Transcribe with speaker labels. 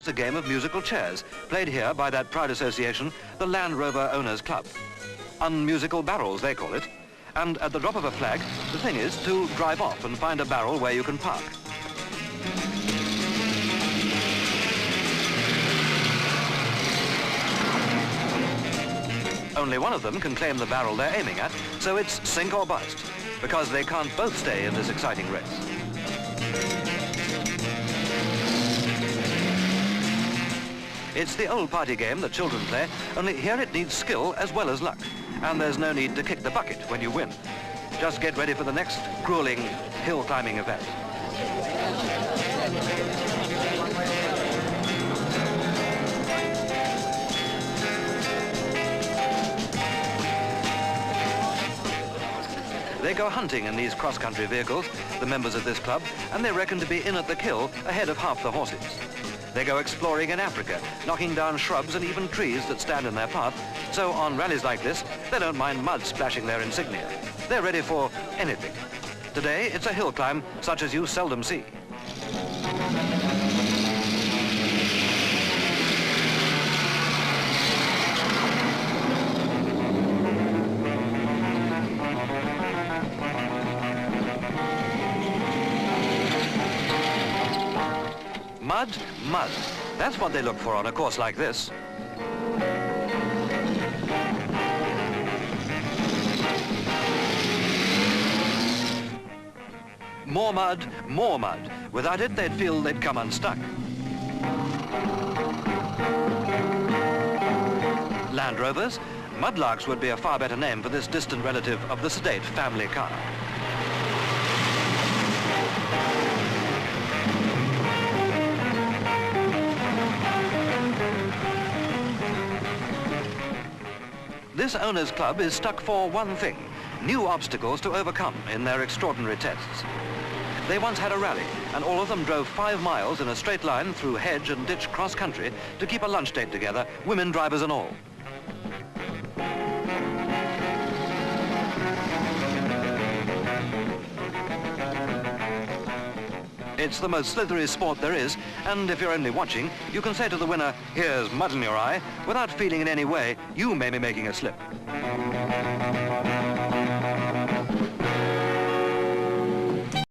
Speaker 1: It's a game of musical chairs, played here by that proud association, the Land Rover Owners Club. Unmusical barrels, they call it. And at the drop of a flag, the thing is to drive off and find a barrel where you can park. Only one of them can claim the barrel they're aiming at, so it's sink or bust, because they can't both stay in this exciting race. It's the old party game that children play, only here it needs skill as well as luck. And there's no need to kick the bucket when you win. Just get ready for the next grueling hill climbing event. They go hunting in these cross-country vehicles, the members of this club, and they reckon to be in at the kill ahead of half the horses. They go exploring in Africa, knocking down shrubs and even trees that stand in their path, so on rallies like this, they don't mind mud splashing their insignia. They're ready for anything. Today, it's a hill climb such as you seldom see. Mud, mud. That's what they look for on a course like this. More mud, more mud. Without it, they'd feel they'd come unstuck. Land Rovers? Mudlarks would be a far better name for this distant relative of the sedate family car. This owners' club is stuck for one thing, new obstacles to overcome in their extraordinary tests. They once had a rally, and all of them drove 5 miles in a straight line through hedge and ditch cross-country to keep a lunch date together, women drivers and all. It's the most slithery sport there is, and if you're only watching, you can say to the winner, "Here's mud in your eye," without feeling in any way you may be making a slip.